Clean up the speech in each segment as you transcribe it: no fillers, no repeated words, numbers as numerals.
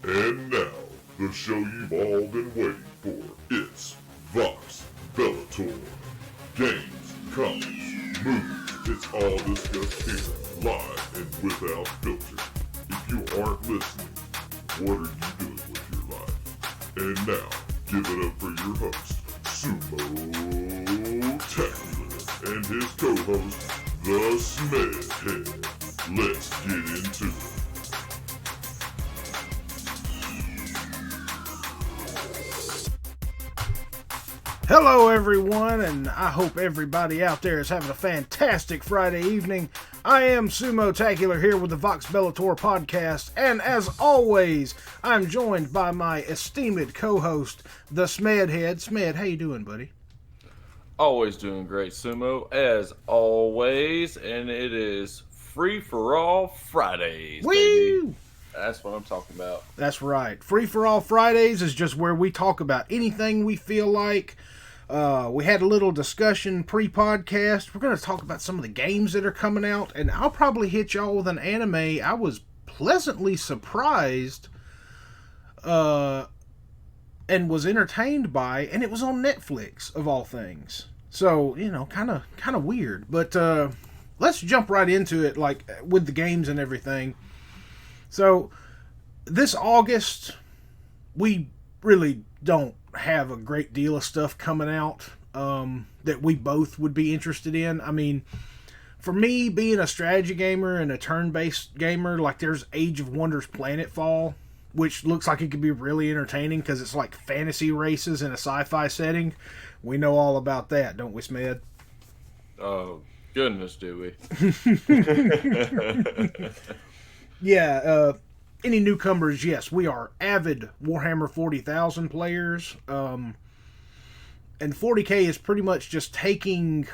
And now, the show you've all been waiting for. It's Vox Bellator. Games, comics, movies, it's all discussed here, live and without filter. If you aren't listening, what are you doing with your life? And now, give it up for your host, Sumo and his co-host, the Smed Head. Let's get into it. Hello everyone, and I hope everybody out there is having a fantastic Friday evening. I am Sumo here with the Vox Bellator podcast, and as always, I'm joined by my esteemed co-host, the Smed Head. Smed, how you doing, buddy? Always doing great, Sumo, as always, and it is Free-for-All Fridays, Woo! baby. That's what I'm talking about. That's right. Free-for-All Fridays is just where we talk about anything we feel like. We had a little discussion pre-podcast. We're going to talk about some of the games that are coming out, and I'll probably hit y'all with an anime I was pleasantly surprised and was entertained by, and it was on Netflix, of all things. So, you know, kind of weird. But let's jump right into it, like, with the games and everything. So, this August, we really don't have a great deal of stuff coming out that we both would be interested in. I mean, for me, being a strategy gamer and a turn-based gamer, like, there's Age of Wonders Planetfall, which looks like it could be really entertaining because it's like fantasy races in a sci-fi setting. We know all about that, don't we, Smed? Oh, goodness, do we? Yeah, any newcomers, yes, we are avid Warhammer 40,000 players. And 40K is pretty much just taking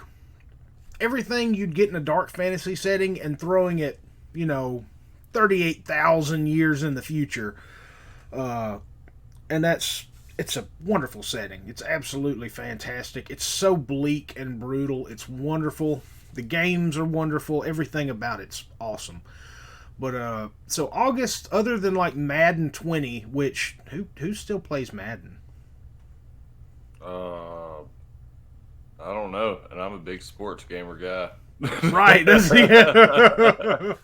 everything you'd get in a dark fantasy setting and throwing it, 38,000 years in the future. And it's a wonderful setting. It's absolutely fantastic. It's so bleak and brutal. It's wonderful. The games are wonderful. Everything about it's awesome. But, so August, other than like Madden 20, which, who still plays Madden? I don't know, and I'm a big sports gamer guy. Right. Yeah.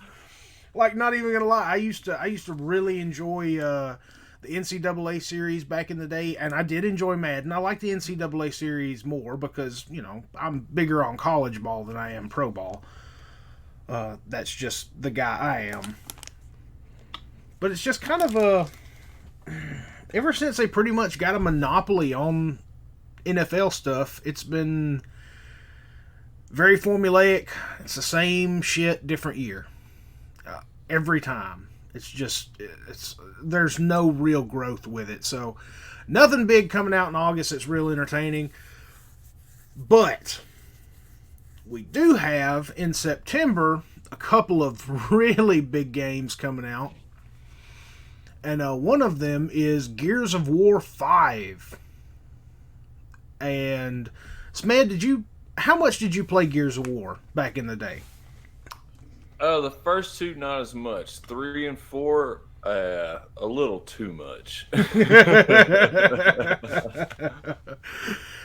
Like, not even gonna lie, I used to really enjoy the NCAA series back in the day, and I did enjoy Madden. I like the NCAA series more because, I'm bigger on college ball than I am pro ball. That's just the guy I am. But it's just kind of ever since they pretty much got a monopoly on NFL stuff, it's been very formulaic. It's the same shit, different year. Every time. There's no real growth with it. So, nothing big coming out in August that's real entertaining. But we do have, in September, a couple of really big games coming out. And one of them is Gears of War 5. And, Smed, how much did you play Gears of War back in the day? The first two, not as much. 3 and 4, a little too much.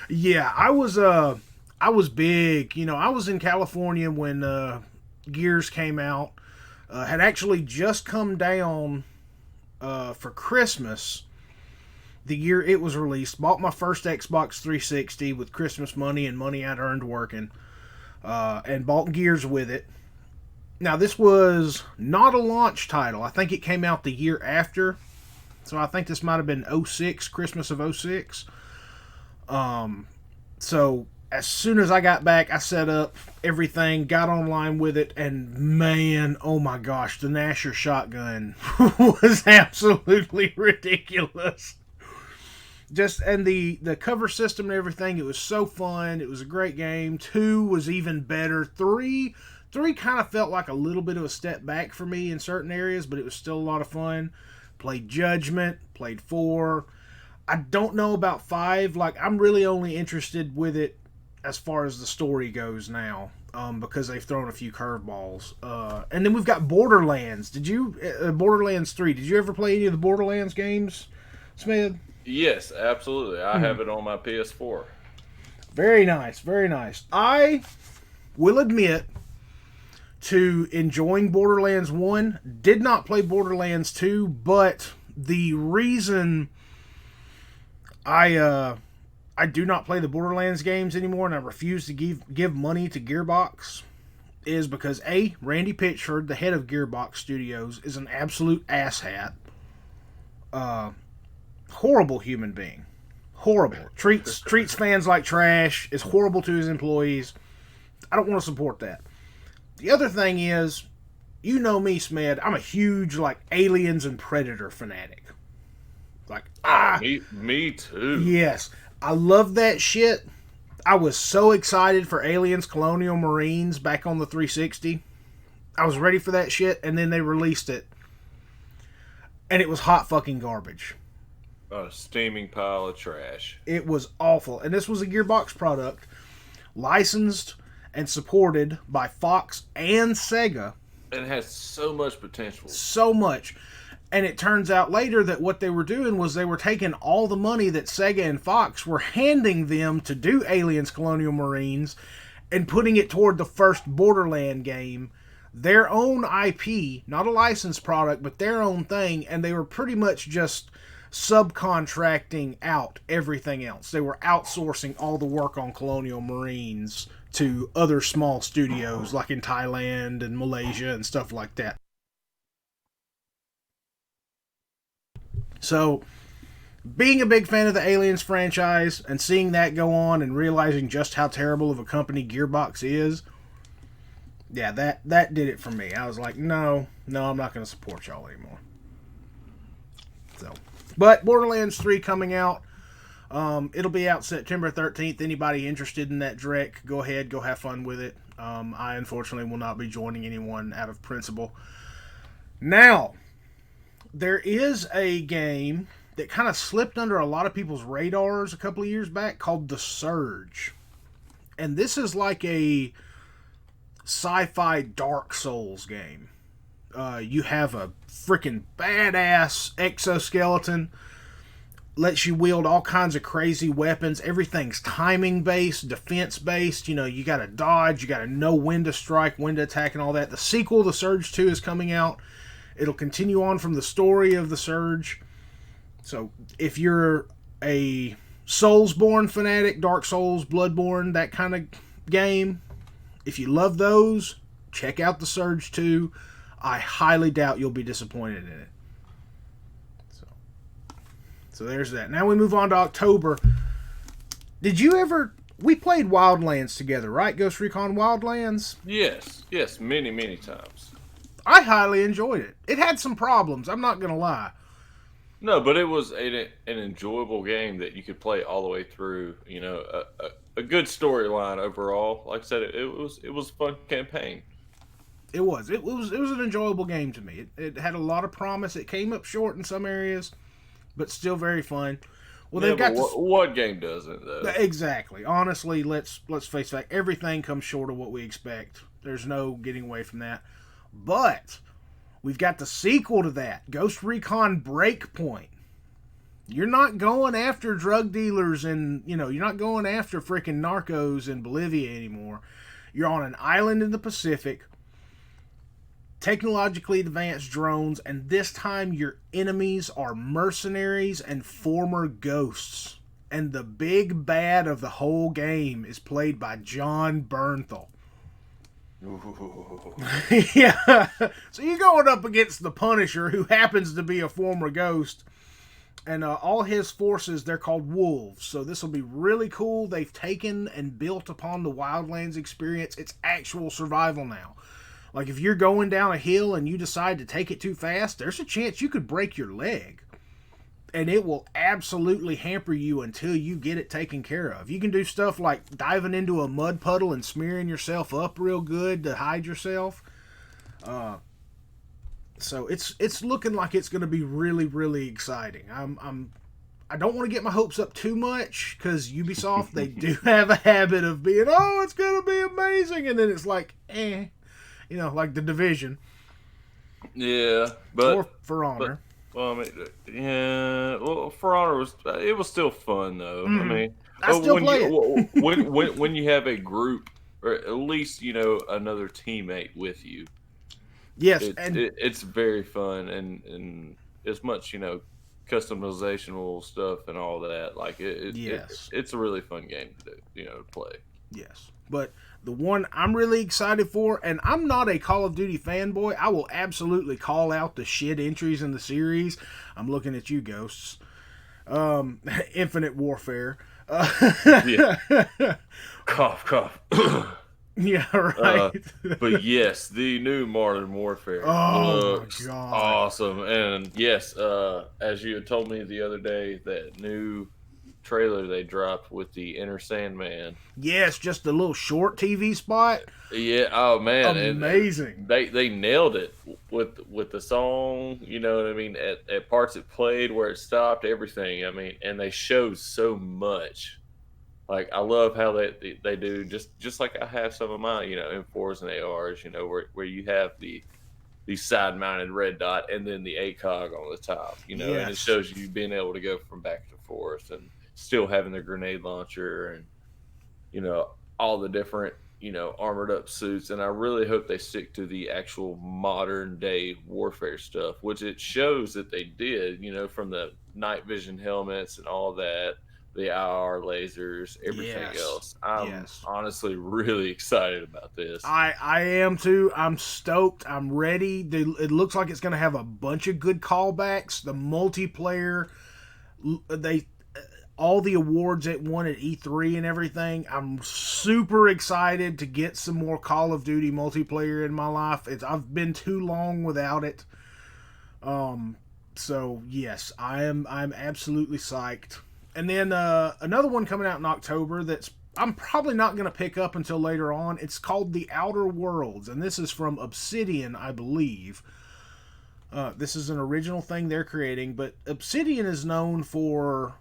Yeah, I was big. I was in California when Gears came out. Had actually just come down for Christmas the year it was released. Bought my first Xbox 360 with Christmas money and money I'd earned working. And bought Gears with it. Now, this was not a launch title. I think it came out the year after. So I think this might have been 06, Christmas of 06. So as soon as I got back, I set up everything, got online with it, and man, oh my gosh, the Nasher shotgun was absolutely ridiculous. And the cover system and everything, it was so fun. It was a great game. 2 was even better. 3 kind of felt like a little bit of a step back for me in certain areas, but it was still a lot of fun. Played Judgment, played 4. I don't know about 5. Like, I'm really only interested with it as far as the story goes now. because they've thrown a few curveballs. And then we've got Borderlands. Borderlands 3, did you ever play any of the Borderlands games, Smed? Yes, absolutely. I have it on my PS4. Very nice, very nice. I will admit to enjoying Borderlands 1. Did not play Borderlands 2, but the reason I do not play the Borderlands games anymore and I refuse to give money to Gearbox is because A, Randy Pitchford, the head of Gearbox Studios, is an absolute asshat. Horrible human being. Horrible. Treats fans like trash, is horrible to his employees. I don't want to support that. The other thing is, you know me, Smed, I'm a huge Aliens and Predator fanatic. Me too. Yes. I love that shit. I was so excited for Aliens Colonial Marines back on the 360. I was ready for that shit, and then they released it. And it was hot fucking garbage. A steaming pile of trash. It was awful. And this was a Gearbox product, licensed and supported by Fox and Sega. It has so much potential. So much. And it turns out later that what they were doing was they were taking all the money that Sega and Fox were handing them to do Aliens Colonial Marines and putting it toward the first Borderland game. Their own IP, not a licensed product, but their own thing. And they were pretty much just subcontracting out everything else. They were outsourcing all the work on Colonial Marines to other small studios like in Thailand and Malaysia and stuff like that. So, being a big fan of the Aliens franchise and seeing that go on and realizing just how terrible of a company Gearbox is, yeah, that did it for me. I was like, no, I'm not going to support y'all anymore. So, but Borderlands 3 coming out. It'll be out September 13th. Anybody interested in that direct, go ahead, go have fun with it. I unfortunately will not be joining anyone out of principle. Now, there is a game that kind of slipped under a lot of people's radars a couple of years back called The Surge. And this is like a sci-fi Dark Souls game. You have a freaking badass exoskeleton, lets you wield all kinds of crazy weapons. Everything's timing based, defense based. You know, you gotta dodge, you gotta know when to strike, when to attack, and all that. The sequel, The Surge 2, is coming out. It'll continue on from the story of The Surge. So if you're a Soulsborne fanatic, Dark Souls, Bloodborne, that kind of game, if you love those, check out The Surge 2. I highly doubt you'll be disappointed in it. So there's that. Now we move on to October. Did you ever... We played Wildlands together, right? Ghost Recon Wildlands? Yes, many, many times. I highly enjoyed it. It had some problems, I'm not going to lie. No, but it was an enjoyable game that you could play all the way through. You know, a good storyline overall. Like I said, it was a fun campaign. It was an enjoyable game to me. It had a lot of promise. It came up short in some areas, but still very fun. Well, yeah, they've got what game doesn't though? Exactly. Honestly, let's face it. Everything comes short of what we expect. There's no getting away from that. But we've got the sequel to that, Ghost Recon Breakpoint. You're not going after drug dealers and, you're not going after freaking narcos in Bolivia anymore. You're on an island in the Pacific, technologically advanced drones, and this time your enemies are mercenaries and former ghosts. And the big bad of the whole game is played by John Bernthal. Yeah. So you're going up against the Punisher, who happens to be a former ghost. And all his forces, they're called wolves. So this will be really cool. They've taken and built upon the Wildlands experience. It's actual survival now. Like, if you're going down a hill and you decide to take it too fast, there's a chance you could break your leg. And it will absolutely hamper you until you get it taken care of. You can do stuff like diving into a mud puddle and smearing yourself up real good to hide yourself. So it's looking like it's going to be really, really exciting. I'm I don't want to get my hopes up too much because Ubisoft, they do have a habit of being, oh, it's going to be amazing. And then it's like, like The Division. Yeah, but or For Honor. Well, I mean, yeah. Well, For Honor was still fun though. I mean, I still when play you it. when you have a group or at least another teammate with you, Yes, and it's very fun and as much customizational stuff and all that. Like yes, it's a really fun game to play. yes. But the one I'm really excited for, and I'm not a Call of Duty fanboy, I will absolutely call out the shit entries in the series. I'm looking at you, Ghosts. Infinite Warfare. Yeah. Cough, cough. Yeah, right. But yes, the new Modern Warfare looks my God. awesome. And yes, as you had told me the other day, that new trailer they dropped with the Inner Sandman. Yes, just a little short TV spot. Yeah, oh man, amazing. And they nailed it with the song. You know what I mean? At parts it played, where it stopped, everything. I mean, and they showed so much. Like I love how they do just like I have some of my M4s and ARs, where you have the side mounted red dot and then the ACOG on the top, and it shows you being able to go from back and forth and still having the grenade launcher and all the different armored up suits. And I really hope they stick to the actual modern day warfare stuff, which it shows that they did, from the night vision helmets and all that, the IR lasers, everything else. I'm honestly really excited about this. I am too. I'm stoked. I'm ready. It looks like it's going to have a bunch of good callbacks. The multiplayer, all the awards it won at E3 and everything. I'm super excited to get some more Call of Duty multiplayer in my life. I've been too long without it. So yes, I'm absolutely psyched. And then another one coming out in October that's I'm probably not going to pick up until later on. It's called The Outer Worlds, and this is from Obsidian, I believe. This is an original thing they're creating, but Obsidian is known for,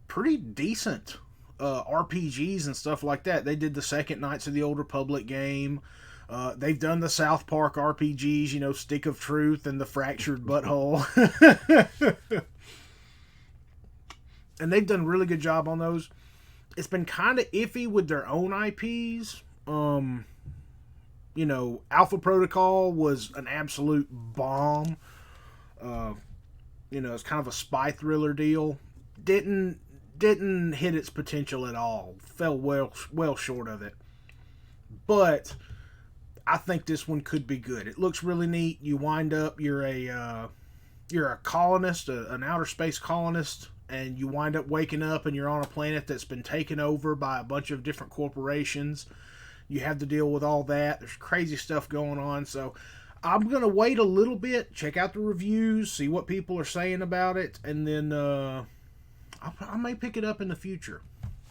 pretty decent RPGs and stuff like that. They did the second Knights of the Old Republic game. They've done the South Park RPGs, Stick of Truth and the Fractured Butthole. And they've done a really good job on those. It's been kind of iffy with their own IPs. Alpha Protocol was an absolute bomb. It's kind of a spy thriller deal. Didn't hit its potential at all. Fell well short of it. But I think this one could be good. It looks really neat. You wind up you're a colonist, an outer space colonist. And you wind up waking up and you're on a planet that's been taken over by a bunch of different corporations. You have to deal with all that. There's crazy stuff going on. So I'm going to wait a little bit, check out the reviews, see what people are saying about it, and then I may pick it up in the future.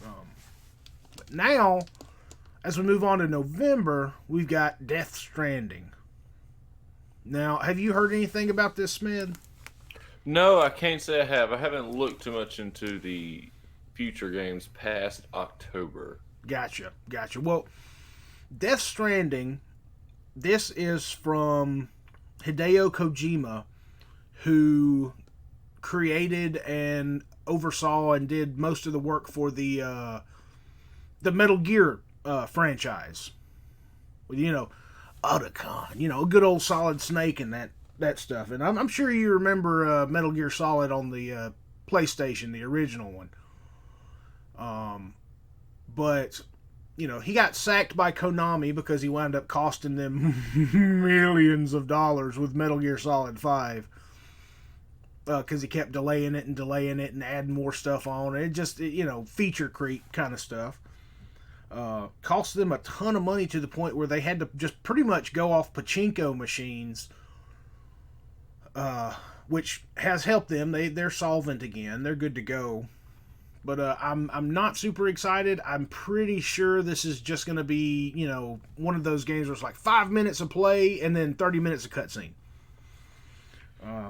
But now, as we move on to November, we've got Death Stranding. Now, have you heard anything about this, Smed? No, I can't say I have. I haven't looked too much into the future games past October. Gotcha. Well, Death Stranding, this is from Hideo Kojima, who created and oversaw and did most of the work for the Metal Gear franchise. Otacon, a good old Solid Snake and that stuff. And I'm sure you remember Metal Gear Solid on the PlayStation, the original one. But he got sacked by Konami because he wound up costing them millions of dollars with Metal Gear Solid 5. Because he kept delaying it and adding more stuff on. It just, feature creep kind of stuff. Cost them a ton of money to the point where they had to just pretty much go off pachinko machines, which has helped them. They're solvent again. They're good to go. But I'm not super excited. I'm pretty sure this is just going to be, one of those games where it's like 5 minutes of play and then 30 minutes of cutscene.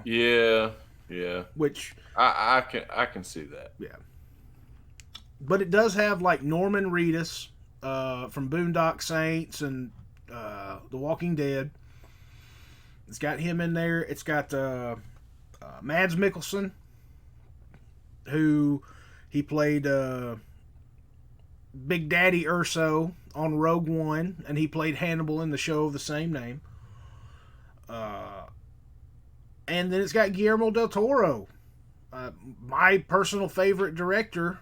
Yeah. Yeah. which I can see that. yeah. But it does have like Norman Reedus from Boondock Saints and The Walking Dead. It's got him in there. It's got Mads Mikkelsen, who he played Big Daddy Urso on Rogue One, and he played Hannibal in the show of the same name. And then it's got Guillermo del Toro, my personal favorite director,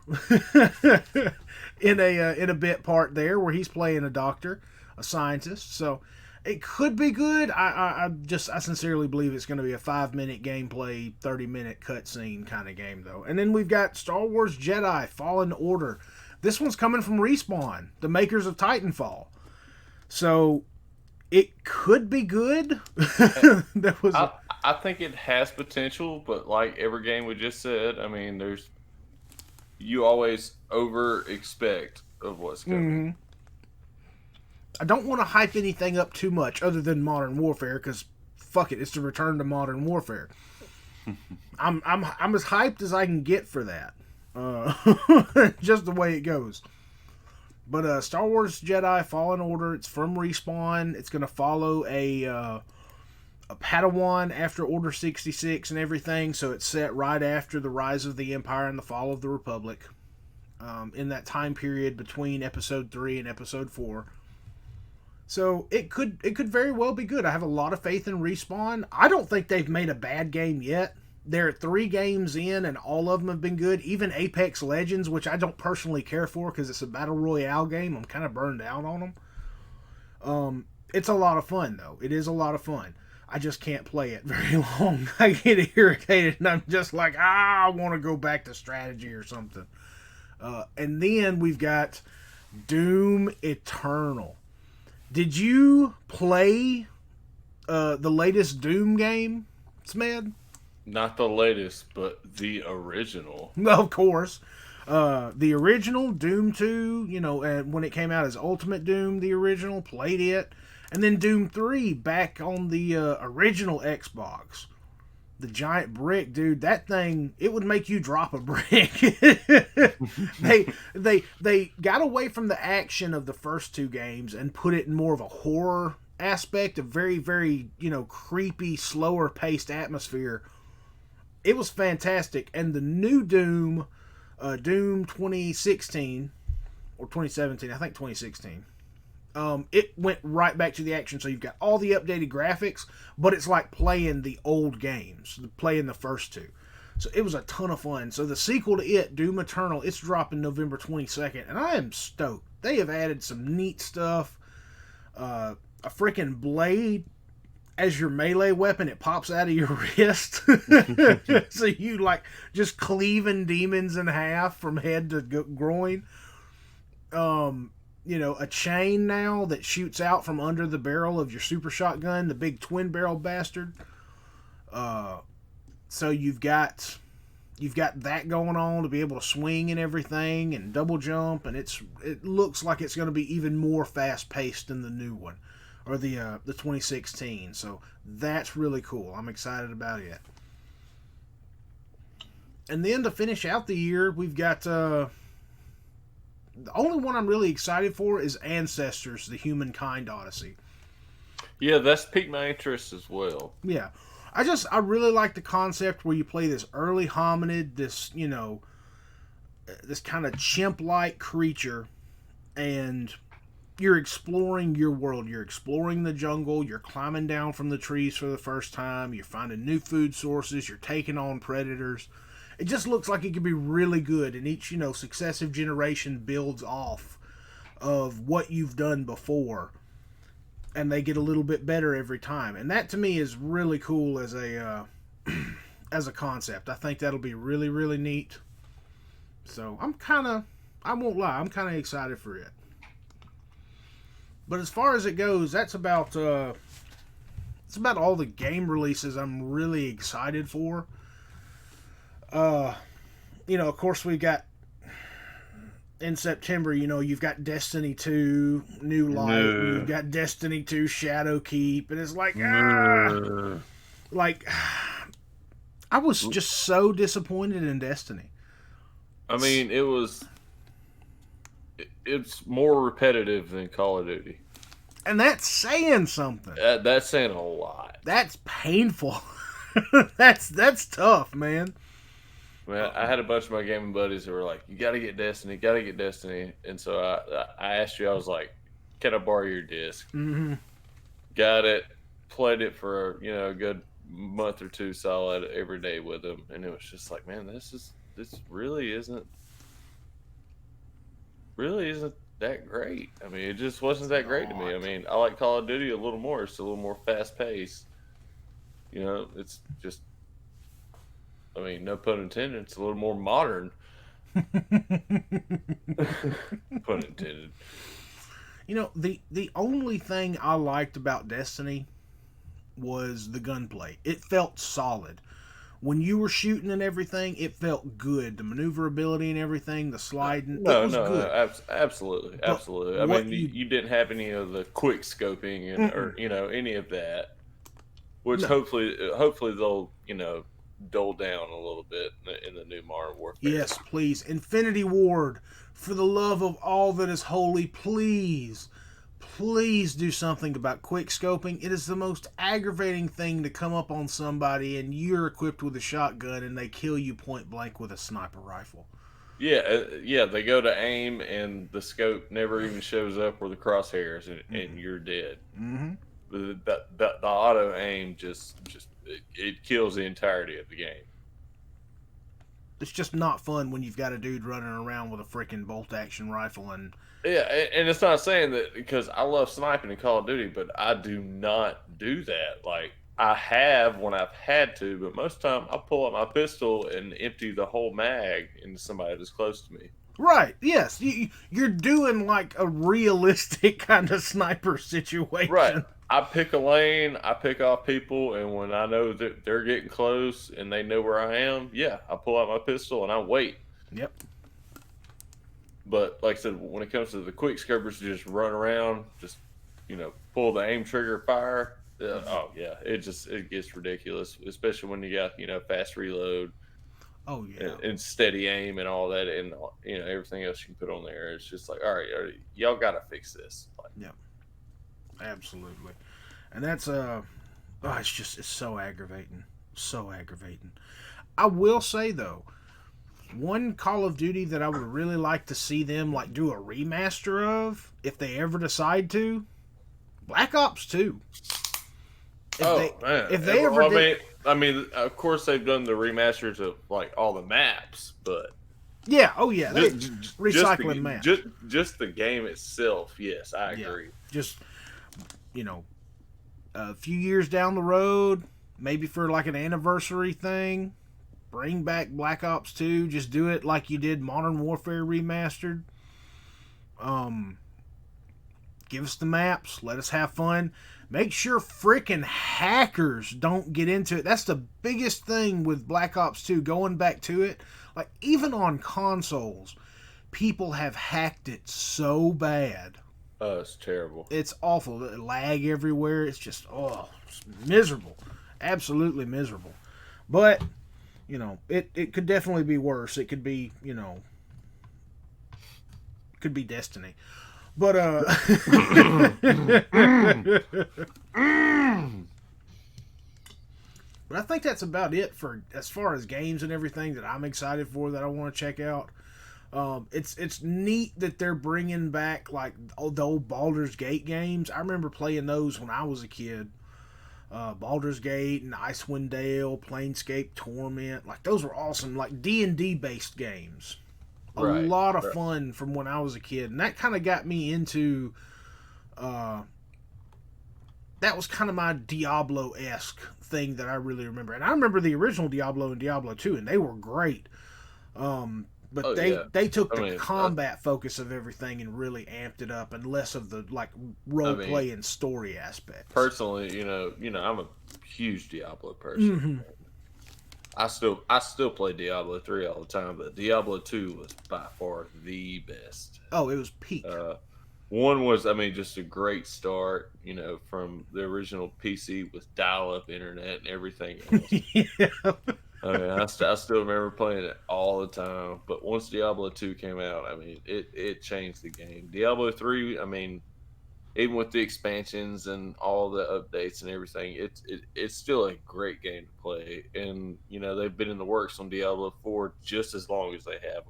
in a bit part there where he's playing a doctor, a scientist. So it could be good. I sincerely believe it's going to be a 5-minute gameplay, 30-minute cutscene kind of game though. And then we've got Star Wars Jedi Fallen Order. This one's coming from Respawn, the makers of Titanfall. So it could be good. I think it has potential, but like every game we just said, I mean, you always over expect of what's coming. Mm-hmm. I don't want to hype anything up too much other than Modern Warfare, because fuck it, it's the return to Modern Warfare. I'm as hyped as I can get for that. Just the way it goes. But Star Wars Jedi Fallen Order, it's from Respawn. It's going to follow a Padawan after Order 66 and everything, so it's set right after the rise of the Empire and the fall of the Republic, in that time period between Episode 3 and Episode 4. So it could very well be good. I have a lot of faith in Respawn. I don't think they've made a bad game yet. They're 3 games in, and all of them have been good. Even Apex Legends, which I don't personally care for because it's a battle royale game. I'm kind of burned out on them. It's a lot of fun, though. It is a lot of fun. I just can't play it very long. I get irritated, and I'm just like, I want to go back to strategy or something. And then we've got Doom Eternal. Did you play the latest Doom game, Smed? Not the latest, but the original. Of course. The original, Doom 2, and when it came out as Ultimate Doom, the original, played it. And then Doom 3 back on the original Xbox. The giant brick, dude, that thing, it would make you drop a brick. They got away from the action of the first 2 games and put it in more of a horror aspect, a very, very, creepy, slower paced atmosphere. It was fantastic. And the new Doom, Doom 2016, or 2017, I think 2016, it went right back to the action. So you've got all the updated graphics, but it's like playing the old games, playing the first 2. So it was a ton of fun. So the sequel to it, Doom Eternal, it's dropping November 22nd, and I am stoked. They have added some neat stuff. A freaking blade as your melee weapon, it pops out of your wrist. So you like just cleaving demons in half from head to groin. A chain now that shoots out from under the barrel of your super shotgun, the big twin barrel bastard. So you've got that going on to be able to swing and everything and double jump, and it looks like it's going to be even more fast paced than the new one, or the 2016. So that's really cool. I'm excited about it. And then to finish out the year, we've got the only one I'm really excited for is Ancestors: The Humankind Odyssey. Yeah, that's piqued my interest as well. Yeah. I really like the concept where you play this early hominid, this, this kind of chimp-like creature, and you're exploring your world. You're exploring the jungle. You're climbing down from the trees for the first time. You're finding new food sources. You're taking on predators. It just looks like it could be really good, and each, successive generation builds off of what you've done before, and they get a little bit better every time. And that to me is really cool as a concept. I think that'll be really, really neat. So I won't lie, I'm kind of excited for it. But as far as it goes, that's about all the game releases I'm really excited for. Of course we got in September, you've got Destiny 2 New Light, you've got Destiny 2 Shadowkeep, and it's like, I was just so disappointed in Destiny. I mean, it's more repetitive than Call of Duty. And that's saying something. That's saying a lot. That's painful. That's tough, man. Man, I had a bunch of my gaming buddies who were like, "You got to get Destiny, got to get Destiny," and so I asked you, I was like, "Can I borrow your disc?" Mm-hmm. Got it, played it for a good month or two solid every day with them, and it was just like, man, this really isn't that great. I mean, it just wasn't that great to me. I mean, I like Call of Duty a little more. It's a little more fast paced. It's just, I mean, no pun intended. It's a little more modern. Pun intended. The only thing I liked about Destiny was the gunplay. It felt solid. When you were shooting and everything, it felt good. The maneuverability and everything, the sliding, it was good. Absolutely. I mean, you didn't have any of the quick scoping or any of that, which hopefully they'll dull down a little bit in the new Modern Warfare. Yes, please, Infinity Ward, for the love of all that is holy, please do something about quick scoping. It is the most aggravating thing to come up on somebody and you're equipped with a shotgun and they kill you point blank with a sniper rifle. Yeah, they go to aim and the scope never even shows up where the crosshairs and you're dead. Mm-hmm. The auto aim just it kills the entirety of the game. It's just not fun when you've got a dude running around with a freaking bolt action rifle and and it's not saying that because I love sniping in Call of Duty, but I do not do that. Like I have when I've had to, but most of the time I pull out my pistol and empty the whole mag into somebody that's close to me. Right, yes. You're doing like a realistic kind of sniper situation. Right. I pick a lane, I pick off people, and when I know that they're getting close and they know where I am, I pull out my pistol and I wait. Yep. But like I said, when it comes to the quick scopers, just run around, just pull the aim trigger, fire. It gets ridiculous, especially when you got fast reload. Oh yeah. And steady aim and all that, and everything else you can put on there. It's just like, all right, y'all got to fix this. Like, yeah. Absolutely. And that's it's so aggravating. So aggravating. I will say though, one Call of Duty that I would really like to see them like do a remaster of, if they ever decide to, Black Ops 2. If they ever did, I mean, of course they've done the remasters of like all the maps, but yeah, recycling maps. Just the game itself, yes, I agree. Just a few years down the road, maybe for like an anniversary thing, bring back Black Ops 2. Just do it like you did Modern Warfare Remastered. Give us the maps. Let us have fun. Make sure freaking hackers don't get into it. That's the biggest thing with Black Ops 2, going back to it. Like, even on consoles, people have hacked it so bad. Oh, it's terrible. It's awful. The lag everywhere. It's just, it's miserable. Absolutely miserable. But, it could definitely be worse. It could be, could be Destiny. But, but I think that's about it for as far as games and everything that I'm excited for, that I want to check out. It's neat that they're bringing back like the old Baldur's Gate games. I remember playing those when I was a kid. Baldur's Gate and Icewind Dale, Planescape Torment, like those were awesome, like D&D based games. A lot of fun from when I was a kid, and that kind of got me into. That was kind of my Diablo-esque thing that I really remember, and I remember the original Diablo and Diablo 2, and they were great. But they took the combat focus of everything and really amped it up, and less of the like role play and story aspects. Personally, I'm a huge Diablo person. Mm-hmm. I still play Diablo 3 all the time, but Diablo 2 was by far the best. Oh, it was peak. One was, just a great start, from the original PC with dial-up internet and everything else. Yeah. I mean, I still remember playing it all the time. But once Diablo 2 came out, I mean, it changed the game. Diablo 3, I mean, even with the expansions and all the updates and everything, it's still a great game to play. And they've been in the works on Diablo 4 just as long as they have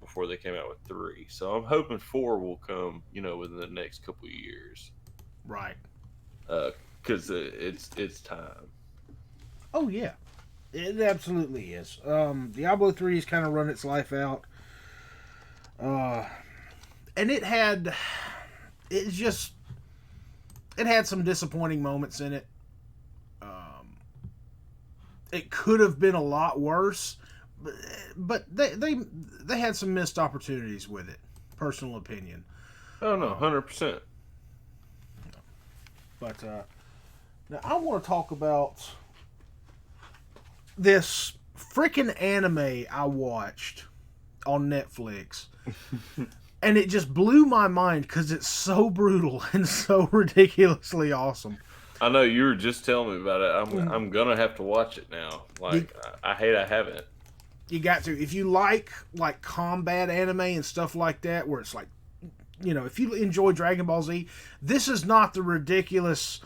before they came out with 3. So I'm hoping 4 will come, within the next couple of years. Right. Because it's time. Oh yeah, it absolutely is. Diablo 3 has kind of run its life out, and it just it had some disappointing moments in it. It could have been a lot worse, but they had some missed opportunities with it. Personal opinion. Oh no, 100%. But now I want to talk about this freaking anime I watched on Netflix. And it just blew my mind because it's so brutal and so ridiculously awesome. I know you were just telling me about it. I'm gonna have to watch it now. Like I hate I haven't. You got to. If you like combat anime and stuff like that, where it's like, if you enjoy Dragon Ball Z, this is not the ridiculous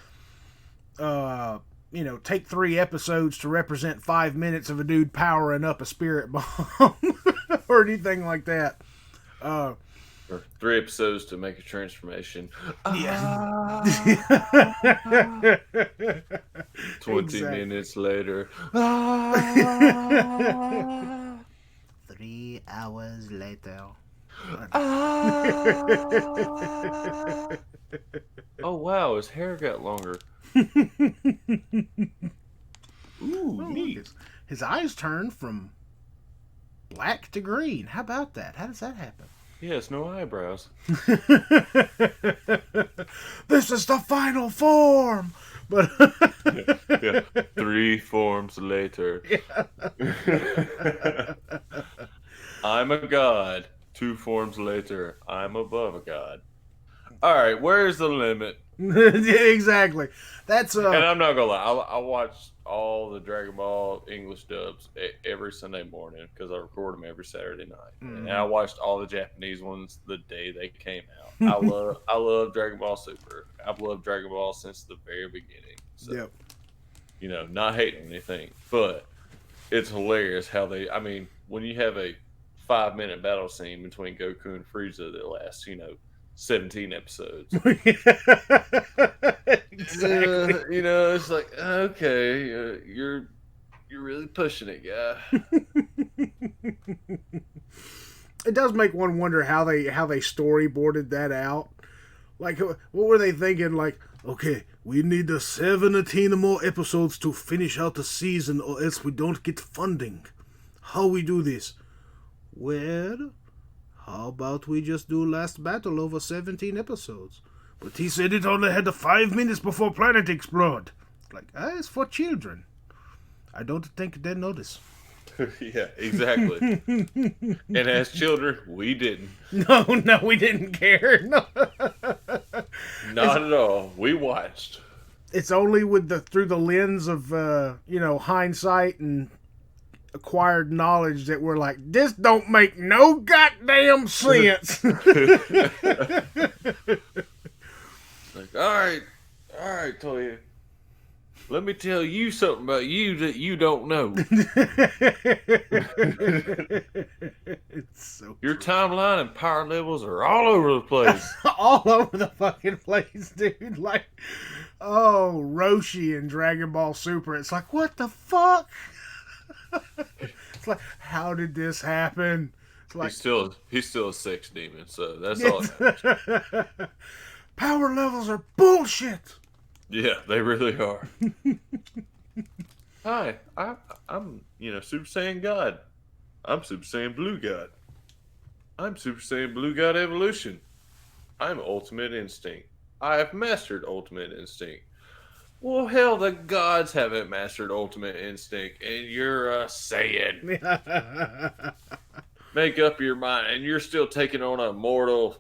take 3 episodes to represent 5 minutes of a dude powering up a spirit bomb or anything like that. Or 3 episodes to make a transformation. Yeah. 20 minutes later. 3 hours later. Oh wow, his hair got longer. Ooh, neat. His eyes turned from black to green. How about that? How does that happen? Yes, no eyebrows. This is the final form. But yeah. 3 forms later. Yeah. I'm a god. 2 forms later, I'm above a god. All right, where's the limit? Exactly. That's And I'm not gonna lie, I watch all the Dragon Ball English dubs every Sunday morning because I record them every Saturday night, and I watched all the Japanese ones the day they came out. I love Dragon Ball Super. I've loved Dragon Ball since the very beginning. So, yep. Not hating anything, but it's hilarious how I mean, when you have a 5-minute battle scene between Goku and Frieza that lasts, 17 episodes. Exactly. It's like, okay, you're really pushing it, guy. It does make one wonder how they storyboarded that out. Like, what were they thinking? Like, okay, we need 17 more episodes to finish out the season, or else we don't get funding. How we do this? Well, how about we just do Last Battle over 17 episodes? But he said it only had 5 minutes before planet explode. Like, it's for children. I don't think they notice. Yeah, exactly. And as children, we didn't. No, we didn't care. No. Not at all. We watched. It's only through the lens of hindsight and acquired knowledge that we're like, this don't make no goddamn sense. Like, all right, Toya. Let me tell you something about you that you don't know. It's so Your timeline and power levels are all over the place. all over the fucking place, dude. Like, Roshi and Dragon Ball Super. It's like, what the fuck? It's like, how did this happen? It's like, he's still a sex demon, so that's all. Power levels are bullshit. Yeah, they really are. Hi, I'm Super Saiyan God. I'm Super Saiyan Blue God. I'm Super Saiyan Blue God Evolution. I'm Ultimate Instinct. I have mastered Ultimate Instinct. Well, hell, the gods haven't mastered Ultimate Instinct, and you're a Saiyan. Make up your mind, and you're still taking on a mortal.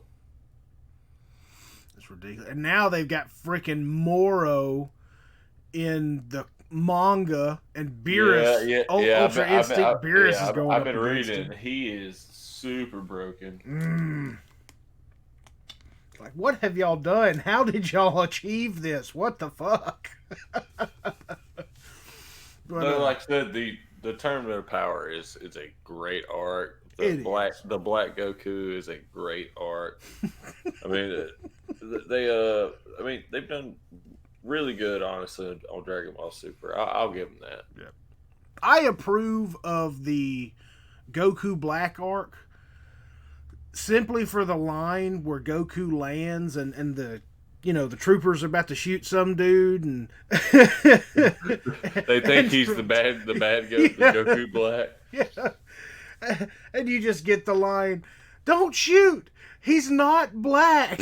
It's ridiculous. And now they've got freaking Moro in the manga, and Beerus, Ultra Instinct Beerus is going I've up been against reading. him. He is super broken. Like, what have y'all done? How did y'all achieve this? What the fuck? But like I said, the Terminator Power is a great arc. It is. The Black Goku is a great arc. I mean, I mean, they've done really good, honestly, on Dragon Ball Super. I'll give them that. Yeah. I approve of the Goku Black arc simply for the line where Goku lands and the the troopers are about to shoot some dude and They think he's the bad the Goku Black. Yeah. And you just get the line, "Don't shoot. He's not black."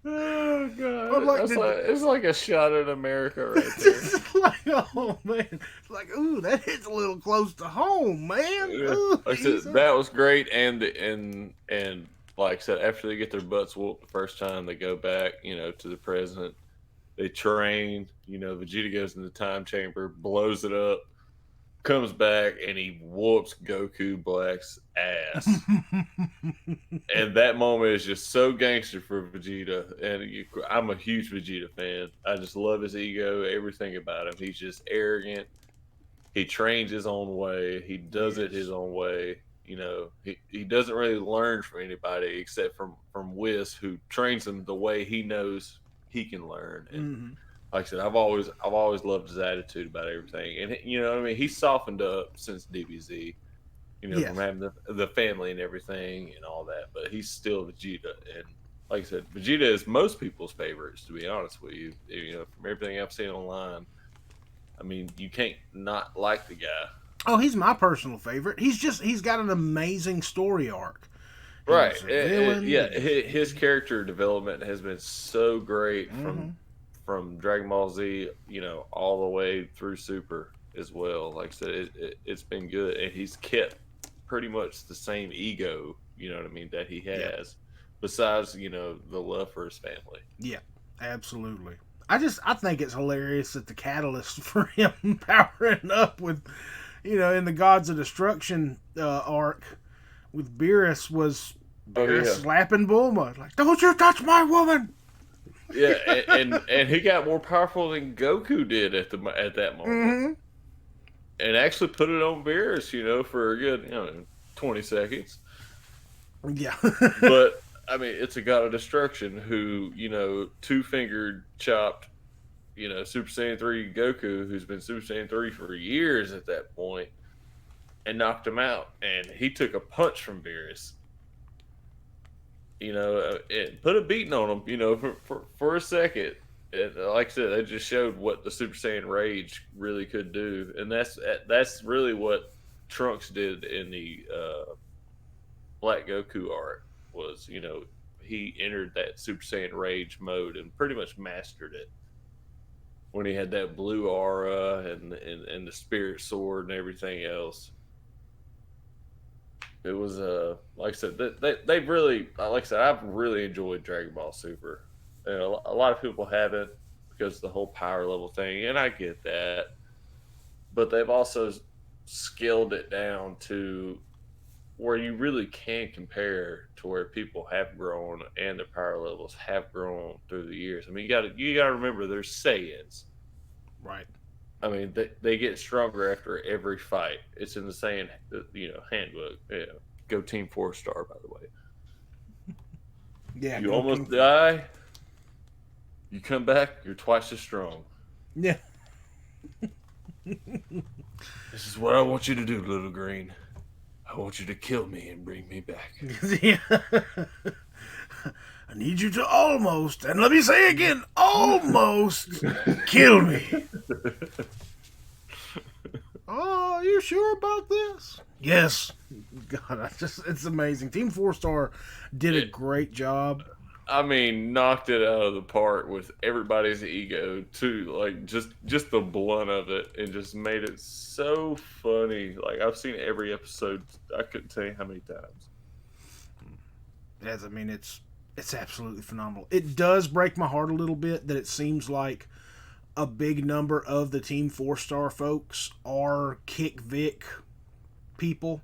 Oh god, like, it's like a shot at America right there. It's like, oh man, it's like, ooh, that hits a little close to home, man. Ooh, like I said, that was great, and like I said, after they get their butts whooped the first time, they go back, to the present. They train, Vegeta goes in the time chamber, blows it up, comes back, and he whoops Goku Black's ass. And that moment is just so gangster for Vegeta. And I'm a huge Vegeta fan. I just love his ego, everything about him. He's just arrogant. He trains his own way. He does it his own way. He doesn't really learn from anybody except from Whis, who trains him the way he knows he can learn. And like I said, I've always loved his attitude about everything. And what I mean, he's softened up since DBZ. From having the family and everything and all that, but he's still Vegeta. And like I said, Vegeta is most people's favorites, to be honest with you. From everything I've seen online, I mean, you can't not like the guy. Oh, he's my personal favorite. He's got an amazing story arc. Right. His character development has been so great from Dragon Ball Z, all the way through Super as well. Like I said, it's been good, and he's kept pretty much the same ego, that he has, besides, the love for his family. Yeah, absolutely. I think it's hilarious that the catalyst for him powering up with, in the Gods of Destruction arc with Beerus was slapping Bulma. Like, don't you touch my woman! Yeah, and he got more powerful than Goku did at that moment. And actually put it on Beerus, for a good, 20 seconds. Yeah. But, I mean, it's a god of destruction who, two-fingered chopped, Super Saiyan 3 Goku, who's been Super Saiyan 3 for years at that point, and knocked him out. And he took a punch from Beerus. And put a beating on him, for a second. And like I said, they just showed what the Super Saiyan Rage really could do, and that's really what Trunks did in the Black Goku arc. Was he entered that Super Saiyan Rage mode and pretty much mastered it when he had that blue aura and the Spirit Sword and everything else. It was like I said, they've really, like I said, I've really enjoyed Dragon Ball Super. And a lot of people haven't because of the whole power level thing, and I get that. But they've also scaled it down to where you really can compare to where people have grown and their power levels have grown through the years. I mean, you gotta remember there's Saiyans, right? I mean, they get stronger after every fight. It's in the Saiyan handbook. Yeah. Go Team 4-star, by the way. Yeah, you almost die. You come back, you're twice as strong. Yeah. This is what I want you to do, Little Green. I want you to kill me and bring me back. Yeah. I need you to almost, and let me say again, almost kill me. Oh, are you sure about this? Yes. God, it's amazing. Team 4-star did a great job. I mean, knocked it out of the park with everybody's ego too. Like just the blunt of it, and just made it so funny. Like I've seen every episode. I couldn't tell you how many times. Yes, I mean It's absolutely phenomenal. It does break my heart a little bit that it seems like a big number of the Team 4-star folks are Kick Vic people.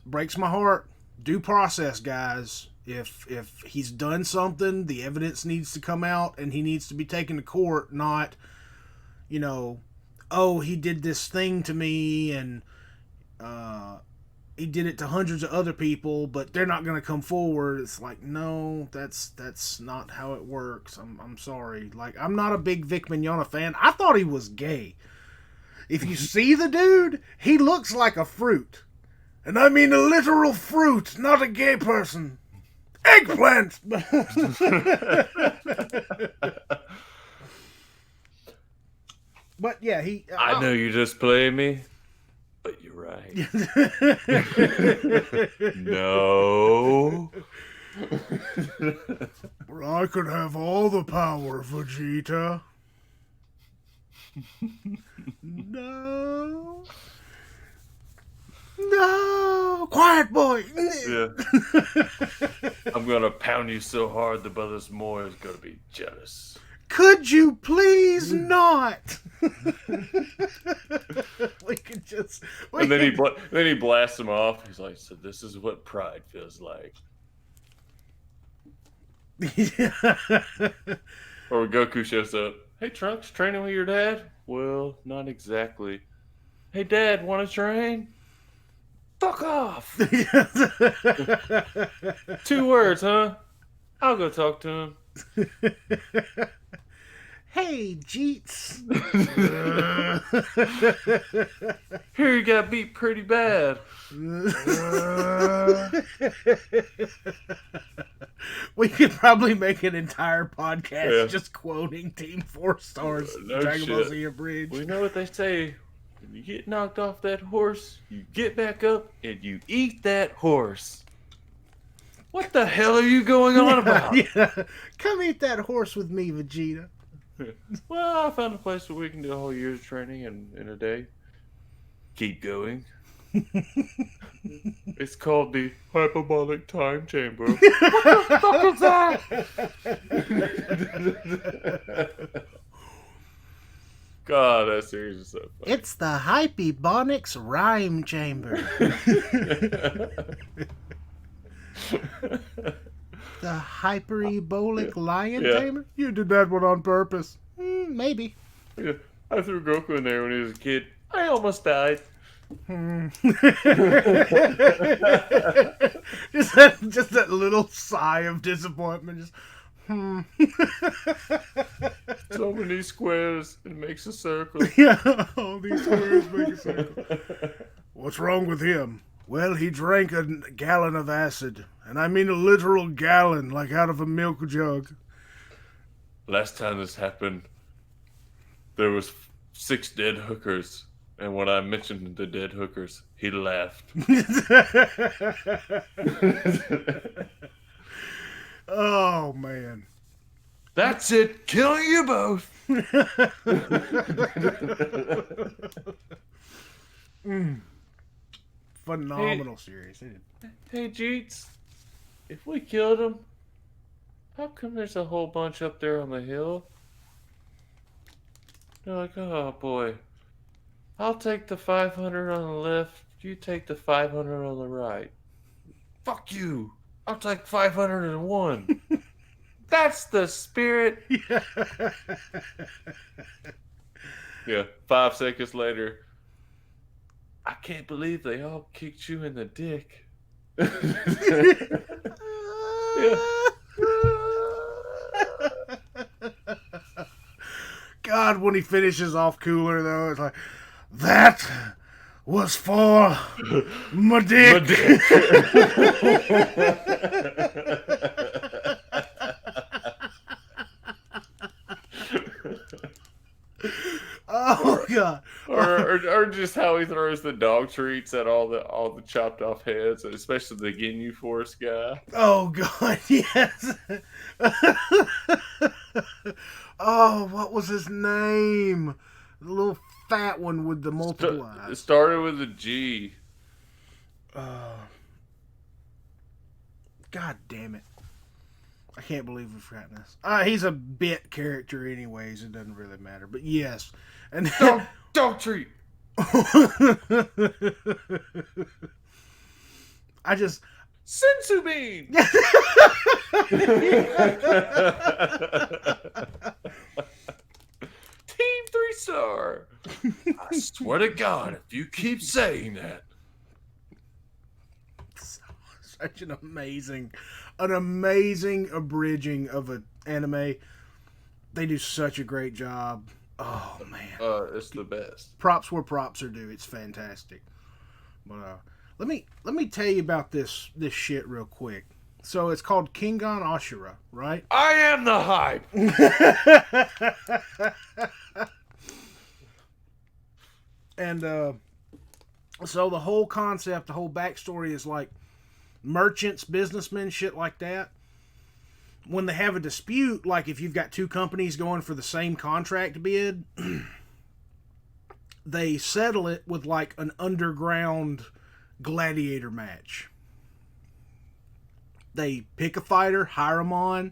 Breaks my heart. Due process, guys. If he's done something, the evidence needs to come out and he needs to be taken to court, not, oh, he did this thing to me and he did it to hundreds of other people, but they're not going to come forward. It's like, no, that's not how it works. I'm sorry. Like, I'm not a big Vic Mignogna fan. I thought he was gay. If you see the dude, he looks like a fruit. And I mean a literal fruit, not a gay person. Eggplant! But yeah, I know you just play me, but you're right. No. I could have all the power, Vegeta. No. No. Quiet, boy. Yeah. I'm going to pound you so hard the brothers Moore is going to be jealous. Could you please not? We could just... And then he blasts him off. He's like, so this is what pride feels like. Yeah. Or Goku shows up. Hey, Trunks, training with your dad? Well, not exactly. Hey, Dad, want to train? Fuck off! 2 words, huh? I'll go talk to him. Hey, Jeets. Here you got beat pretty bad. We could probably make an entire podcast just quoting Team 4-Stars Dragon Ball Z Abridged. We know what they say. When you get knocked off that horse, you get back up and you eat that horse. What the hell are you going on about? Yeah. Come eat that horse with me, Vegeta. Well, I found a place where we can do a whole year's training in a day. Keep going. It's called the hyperbolic time chamber. What the fuck is that? God, that series is so funny. It's the Hypebonics Rhyme Chamber. The hyperbolic lion tamer? You did that one on purpose. Maybe. Yeah, I threw Goku in there when he was a kid. I almost died. just that little sigh of disappointment. Just, So many squares, it makes a circle. Yeah, all these squares make a circle. What's wrong with him? Well, he drank a gallon of acid. And I mean a literal gallon, like out of a milk jug. Last time this happened, there was 6 dead hookers. And when I mentioned the dead hookers, he laughed. Oh, man. That's it. Killing you both. Phenomenal series. Hey, Jeets. If we killed him, how come there's a whole bunch up there on the hill? They're like, oh, boy. I'll take the 500 on the left. You take the 500 on the right. Fuck you. I'll take 501. That's the spirit. Yeah, 5 seconds later. I can't believe they all kicked you in the dick. God, when he finishes off Cooler, though, it's like, that was for my dick. Oh, God. Or just how he throws the dog treats at all the chopped off heads, especially the Ginyu Force guy. Oh, God, yes. Oh, what was his name? The little fat one with the multiple eyes. It started with a G. God damn it. I can't believe we've forgotten this. He's a bit character anyways. It doesn't really matter. But yes. And Dog treat. I just... Sensu bean. Team 3-star. I swear to God, if you keep saying that. Such an amazing abridging of an anime. They do such a great job. Oh man, It's the best. Props where props are due. It's fantastic. But let me tell you about this shit real quick. So it's called Kingan Ashura, right? I am the hype. And so the whole concept, the whole backstory is like merchants, businessmen, shit like that. When they have a dispute, like if you've got two companies going for the same contract bid, they settle it with like an underground gladiator match. They pick a fighter, hire them on,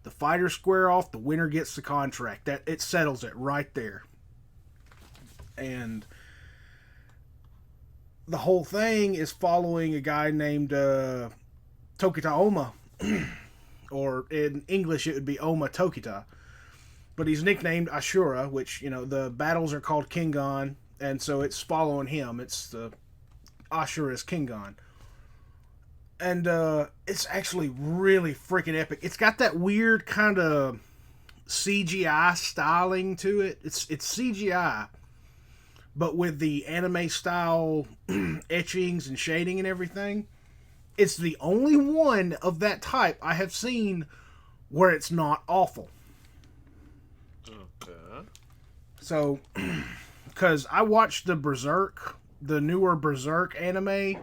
the fighters square off, the winner gets the contract. That it settles it right there. And the whole thing is following a guy named Tokita Oma. Or in English it would be Oma Tokita. But he's nicknamed Ashura, which, you know, the battles are called Kingan, and so it's following him. It's the Ashura's Kingan. And it's actually really freaking epic. It's got that weird kind of CGI styling to it. It's CGI, but with the anime style etchings and shading and everything. It's the only one of that type I have seen where it's not awful. Okay. So, because I watched the newer Berserk anime,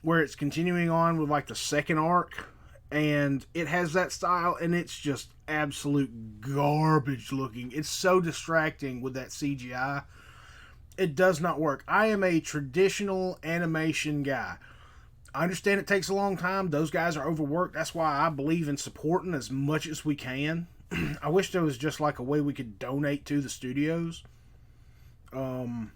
where it's continuing on with like the second arc, and it has that style, and it's just absolute garbage looking. It's so distracting with that CGI. It does not work. I am a traditional animation guy. I understand it takes a long time. Those guys are overworked. That's why I believe in supporting as much as we can. I wish there was just like a way we could donate to the studios. But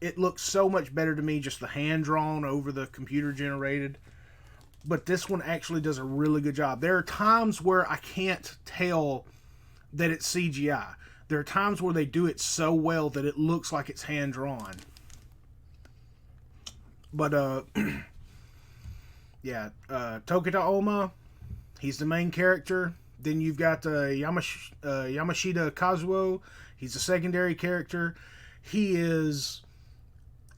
it looks so much better to me just the hand drawn over the computer generated. But this one actually does a really good job. There are times where I can't tell that it's CGI. There are times where they do it so well that it looks like it's hand drawn. But yeah, Tokita Oma, he's the main character. Then you've got Yamashita Kazuo. He's a secondary character. He is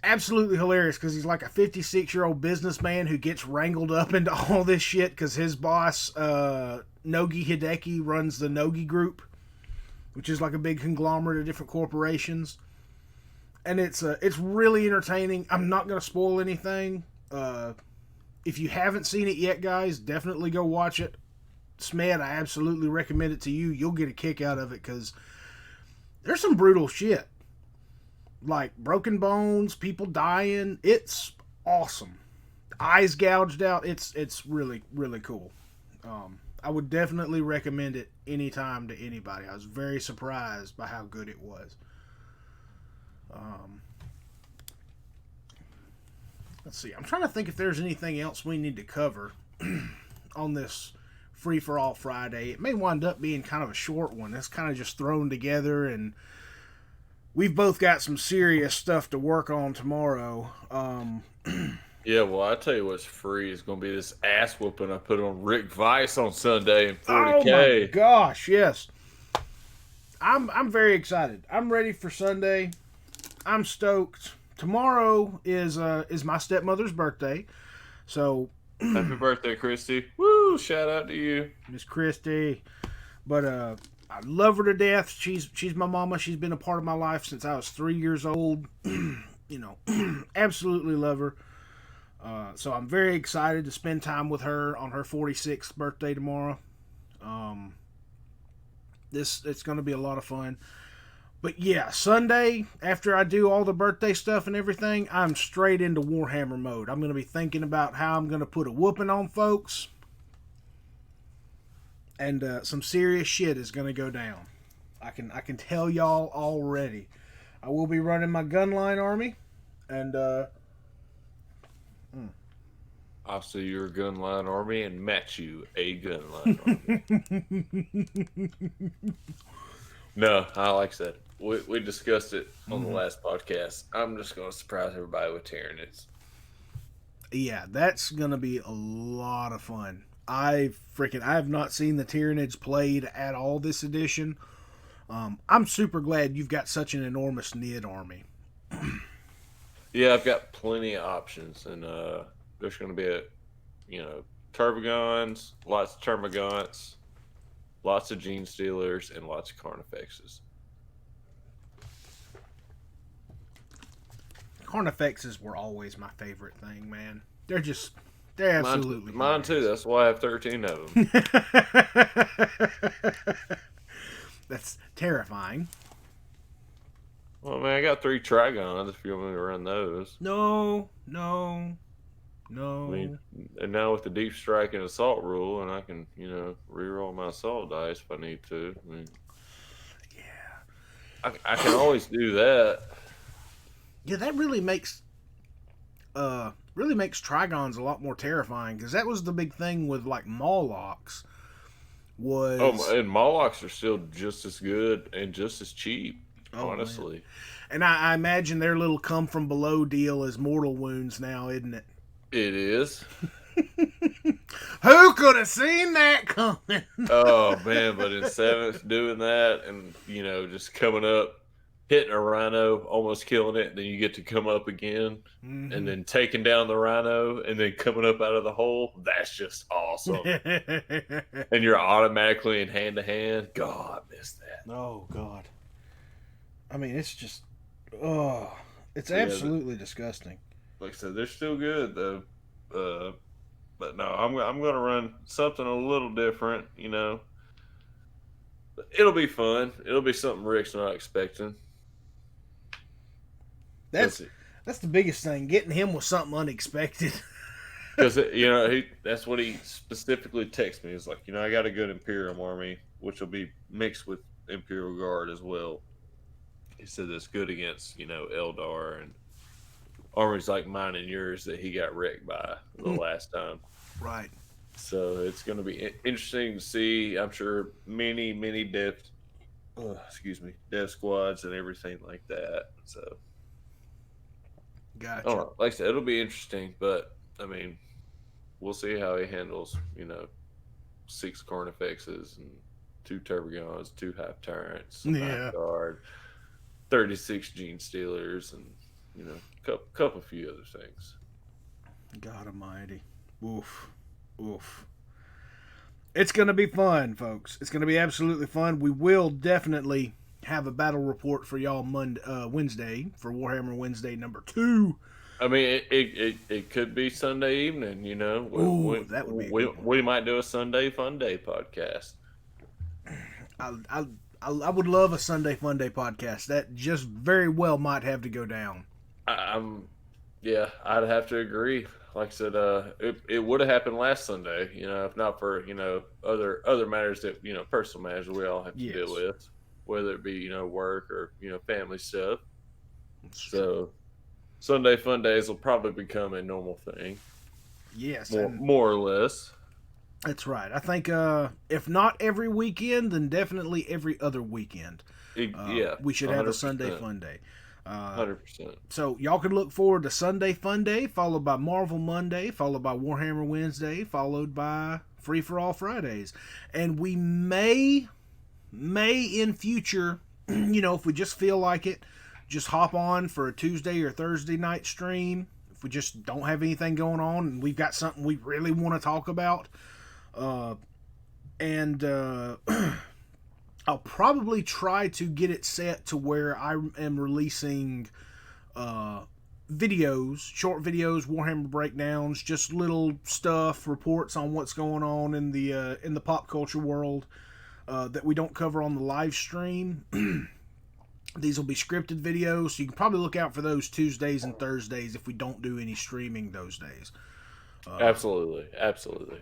absolutely hilarious because he's like a 56-year-old businessman who gets wrangled up into all this shit because his boss, Nogi Hideki, runs the Nogi Group, which is like a big conglomerate of different corporations. And it's really entertaining. I'm not going to spoil anything. If you haven't seen it yet, guys, definitely go watch it. Smed, I absolutely recommend it to you. You'll get a kick out of it because there's some brutal shit. Like broken bones, people dying. It's awesome. Eyes gouged out. It's really, really cool. I would definitely recommend it anytime to anybody. I was very surprised by how good it was. Let's see. I'm trying to think if there's anything else we need to cover on this Free for All Friday. It may wind up being kind of a short one. It's kind of just thrown together, and we've both got some serious stuff to work on tomorrow. Yeah, well, I tell you what's free is going to be this ass whooping I put on Rick Weiss on Sunday in 40K. Oh my gosh, yes. I'm very excited. I'm ready for Sunday. I'm stoked. Tomorrow is my stepmother's birthday, so happy birthday, Christy! Woo! Shout out to you, Miss Christy. But I love her to death. She's my mama. She's been a part of my life since I was 3 years old. Absolutely love her. So I'm very excited to spend time with her on her 46th birthday tomorrow. It's going to be a lot of fun. But yeah, Sunday, after I do all the birthday stuff and everything, I'm straight into Warhammer mode. I'm going to be thinking about how I'm going to put a whooping on folks. And some serious shit is going to go down. I can tell y'all already. I will be running my gunline army. And, I'll see your gunline army and match you a gunline army. No, like I said, we discussed it on the last podcast. I'm just going to surprise everybody with Tyranids. Yeah, that's going to be a lot of fun. I have not seen the Tyranids played at all this edition. I'm super glad you've got such an enormous Nid army. Yeah, I've got plenty of options, and there's going to be Turbogons, lots of Termagants, lots of Gene Stealers, and lots of Carnifexes. Carnifexes were always my favorite thing, man. They're absolutely mine too. That's why I have 13 of them. That's terrifying. Well, man, I got 3 Trigons if you want me to run those. No. I mean, and now with the deep strike and assault rule, and I can, reroll my assault dice if I need to. I mean, yeah, I can always do that. Yeah, that really makes Trigons a lot more terrifying, because that was the big thing with like Mawlocks. And Mawlocks are still just as good and just as cheap, honestly. Man. And I imagine their little come from below deal is mortal wounds now, isn't it? It is. Who could have seen that coming? Oh man, but in 7th doing that and just coming up, hitting a rhino, almost killing it, and then you get to come up again, and then taking down the rhino, and then coming up out of the hole. That's just awesome. And you're automatically in hand-to-hand. God, I miss that. Oh, God. I mean, it's just... it's absolutely disgusting. Like I said, they're still good, though. But no, I'm going to run something a little different, It'll be fun. It'll be something Rick's not expecting. That's the biggest thing, getting him with something unexpected. Because that's what he specifically texted me. He's like, I got a good Imperium army, which will be mixed with Imperial Guard as well. He said that's good against Eldar and armies like mine and yours that he got wrecked by the last time. Right. So it's going to be interesting to see. I'm sure many dev squads and everything like that. So. Gotcha. Oh, like I said, it'll be interesting, but I mean, we'll see how he handles, 6 Carnifexes and 2 Turbogons, 2 Half Tyrants, Half Guard, 36 Gene Stealers, and couple few other things. God Almighty, oof. It's gonna be fun, folks. It's gonna be absolutely fun. We will definitely have a battle report for y'all Wednesday for Warhammer Wednesday number 2. I mean, it could be Sunday evening, Ooh, that would be. We might do a Sunday Fun Day podcast. I would love a Sunday Fun Day podcast. That just very well might have to go down. I'd have to agree. Like I said, it would have happened last Sunday, if not for other matters that personal matters we all have to deal with, whether it be work or family stuff. So Sunday Fun Days will probably become a normal thing. Yes, more or less. That's right. I think if not every weekend, then definitely every other weekend. We should have 100%. A Sunday Fun Day. 100%. So y'all can look forward to Sunday Fun Day, followed by Marvel Monday, followed by Warhammer Wednesday, followed by Free for All Fridays, and we may in future, if we just feel like it, just hop on for a Tuesday or Thursday night stream. If we just don't have anything going on and we've got something we really want to talk about, I'll probably try to get it set to where I am releasing videos, short videos, Warhammer breakdowns, just little stuff, reports on what's going on in the pop culture world that we don't cover on the live stream. These will be scripted videos, so you can probably look out for those Tuesdays and Thursdays if we don't do any streaming those days. Absolutely.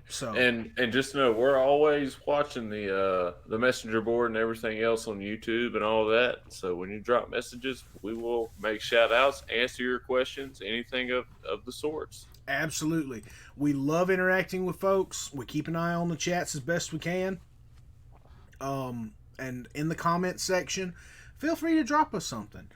So And just know we're always watching the messenger board and everything else on YouTube and all that. So when you drop messages, we will make shout outs, answer your questions, anything of the sorts. absolutely, we love interacting with folks. We keep an eye on the chats as best we can. And in the comment section, feel free to drop us something.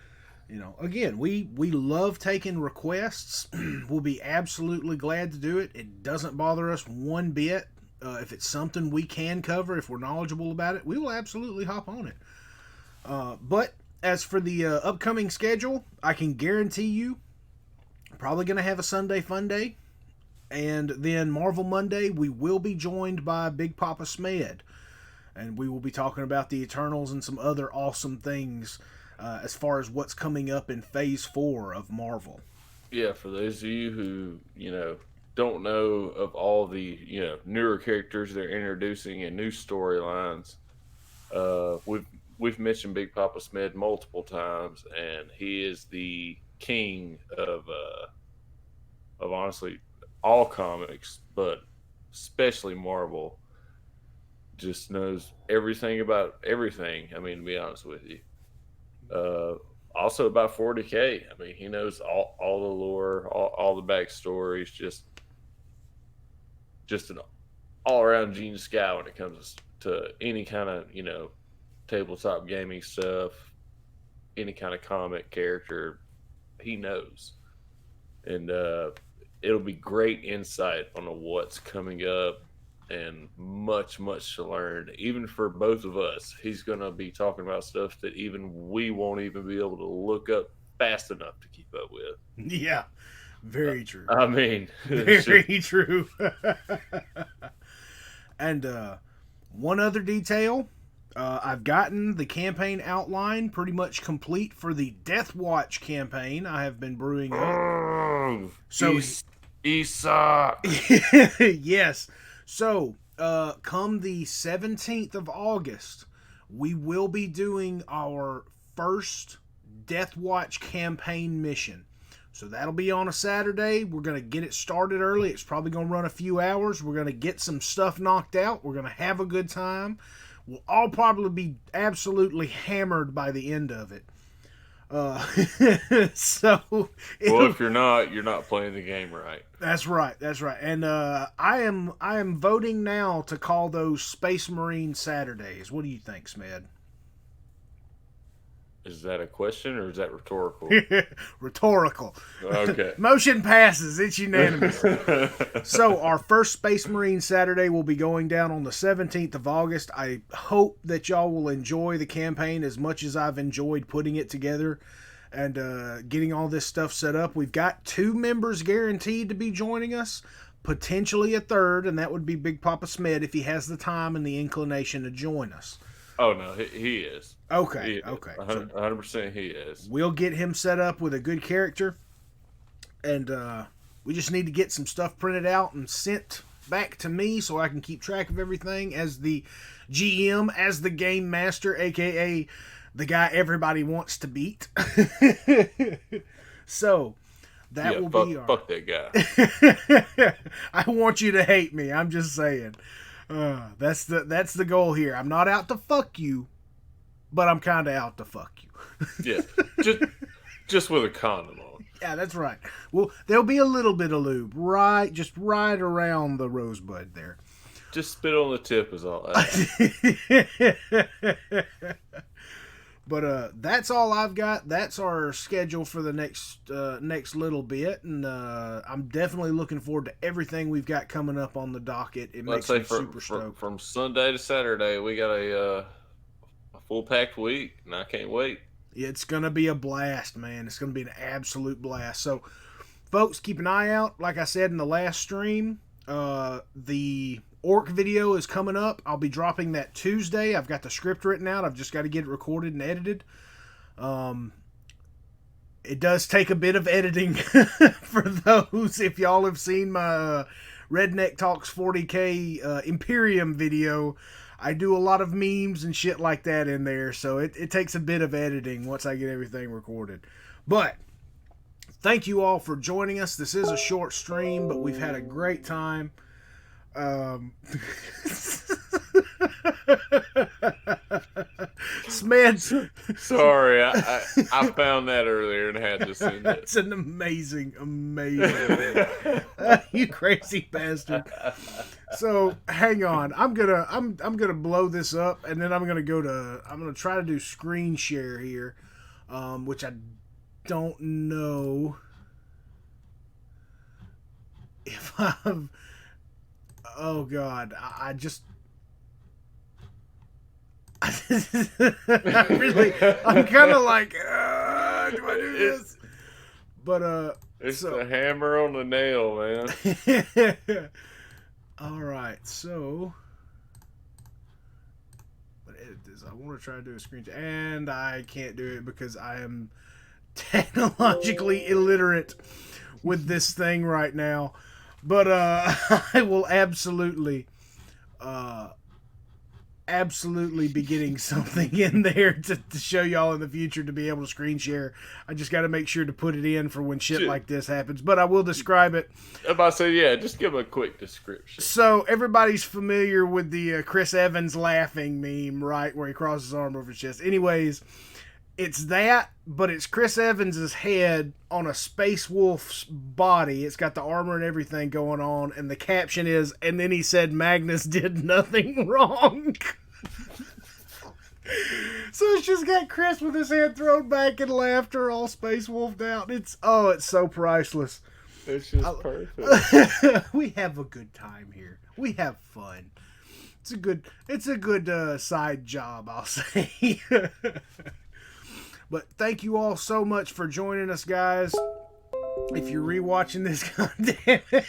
Again, we love taking requests. We'll be absolutely glad to do it. It doesn't bother us one bit. If it's something we can cover, if we're knowledgeable about it, we will absolutely hop on it. But as for the upcoming schedule, I can guarantee you, probably going to have a Sunday Fun Day. And then Marvel Monday, we will be joined by Big Papa Smed. And we will be talking about the Eternals and some other awesome things as far as what's coming up in Phase 4 of Marvel. Yeah, for those of you who, don't know of all the, newer characters they're introducing and new storylines, we've mentioned Big Papa Smed multiple times, and he is the king of honestly all comics, but especially Marvel. Just knows everything about everything. I mean, to be honest with you. Also about 40K. I mean, he knows all the lore, all the backstories. Just an all-around genius guy when it comes to any kind of tabletop gaming stuff, any kind of comic character. He knows, and it'll be great insight on what's coming up. And much to learn, even for both of us. He's going to be talking about stuff that even we won't even be able to look up fast enough to keep up with. Yeah, very true. I mean, very true. And one other detail, I've gotten the campaign outline pretty much complete for the Death Watch campaign I have been brewing up. So he sucks. Yes. So, come the 17th of August, we will be doing our first Death Watch campaign mission. So that'll be on a Saturday. We're going to get it started early. It's probably going to run a few hours. We're going to get some stuff knocked out. We're going to have a good time. We'll all probably be absolutely hammered by the end of it. So if you're not playing the game right. That's right. And I am voting now to call those Space Marine Saturdays. What do you think, Smed? Is that a question or is that rhetorical? Rhetorical. Okay. Motion passes. It's unanimous. So our first Space Marine Saturday will be going down on the 17th of August. I hope that y'all will enjoy the campaign as much as I've enjoyed putting it together and getting all this stuff set up. We've got 2 members guaranteed to be joining us, potentially a third, and that would be Big Papa Smed if he has the time and the inclination to join us. Oh, no, he is. Okay. 100% he is. We'll get him set up with a good character, and we just need to get some stuff printed out and sent back to me so I can keep track of everything as the GM, as the game master, a.k.a. the guy everybody wants to beat. So, that will be our... Fuck that guy. I want you to hate me. I'm just saying. That's the goal here. I'm not out to fuck you, but I'm kind of out to fuck you. Yeah, just with a condom on. Yeah, that's right. Well, there'll be a little bit of lube, just right around the rosebud there. Just spit on the tip is all. But that's all I've got. That's our schedule for the next little bit, and I'm definitely looking forward to everything we've got coming up on the docket. It makes me super stoked. From Sunday to Saturday, we got a full packed week, and I can't wait. It's gonna be a blast, man. It's gonna be an absolute blast. So, folks, keep an eye out. Like I said in the last stream, the Orc video is coming up. I'll be dropping that Tuesday. I've got the script written out. I've just got to get it recorded and edited. It does take a bit of editing for those. If y'all have seen my Redneck Talks 40K Imperium video, I do a lot of memes and shit like that in there, so it takes a bit of editing once I get everything recorded. But thank you all for joining us. This is a short stream, but we've had a great time. Smed. Sorry, I found that earlier and had to send it. That's an amazing. You crazy bastard. So hang on, I'm gonna blow this up, and then I'm gonna try to do screen share here, which I don't know if I've. Oh God, I'm kind of like, do I do this? But it's the hammer on the nail, man. All right, so but edit this. I want to try to do a screen, and I can't do it because I am technologically illiterate with this thing right now. But I will absolutely be getting something in there to show y'all in the future to be able to screen share. I just got to make sure to put it in for when shit like this happens. But I will describe it. I'm about to say, yeah, just give a quick description. So everybody's familiar with the Chris Evans laughing meme, right? Where he crosses his arm over his chest. Anyways, it's that, but it's Chris Evans's head on a Space Wolf's body. It's got the armor and everything going on, and the caption is, and then he said Magnus did nothing wrong. So it's just got Chris with his head thrown back and laughter, all Space Wolfed out. It's so priceless. It's just perfect. We have a good time here. We have fun. It's a good side job, I'll say. But thank you all so much for joining us, guys. If you're rewatching this, goddamn it.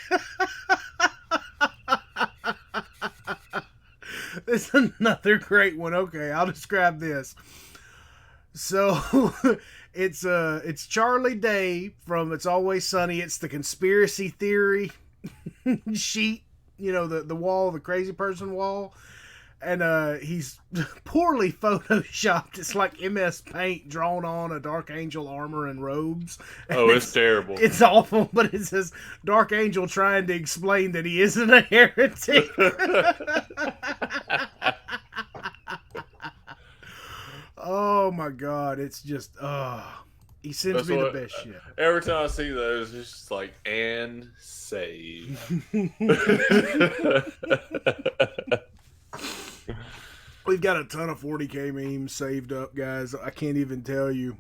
This is another great one. Okay, I'll describe this. So it's Charlie Day from It's Always Sunny. It's the conspiracy theory sheet, the wall, the crazy person wall. And he's poorly photoshopped. It's like MS Paint drawn on a Dark Angel armor and robes. And it's terrible. It's awful, but it says Dark Angel trying to explain that he isn't a heretic. Oh my God, it's just he sends me the best shit. Every time I see those, it's just like, and save. We've got a ton of 40K memes saved up, guys. I can't even tell you.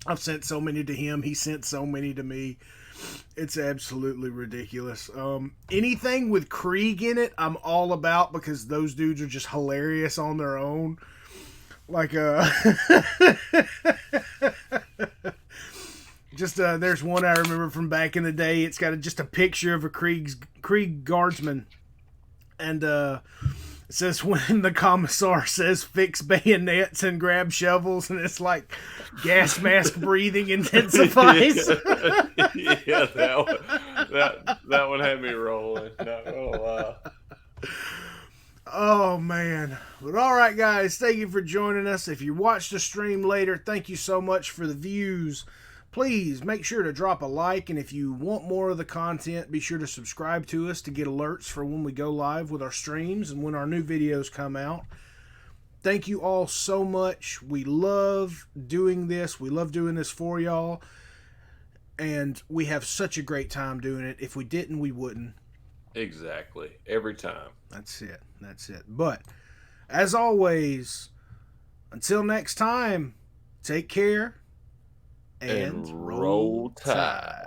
I've sent so many to him. He sent so many to me. It's absolutely ridiculous. Anything with Krieg in it, I'm all about because those dudes are just hilarious on their own. Like, just there's one I remember from back in the day. It's got just a picture of a Krieg guardsman, and it says when the commissar says fix bayonets and grab shovels, and it's like gas mask breathing intensifies. Yeah, that one had me rolling. Not gonna lie. Oh man. But all right, guys, thank you for joining us. If you watch the stream later, thank you so much for the views. Please make sure to drop a like, and if you want more of the content, be sure to subscribe to us to get alerts for when we go live with our streams and when our new videos come out. Thank you all so much. We love doing this. We love doing this for y'all, and we have such a great time doing it. If we didn't, we wouldn't. Exactly. Every time. That's it. But, as always, until next time, take care. And roll tide.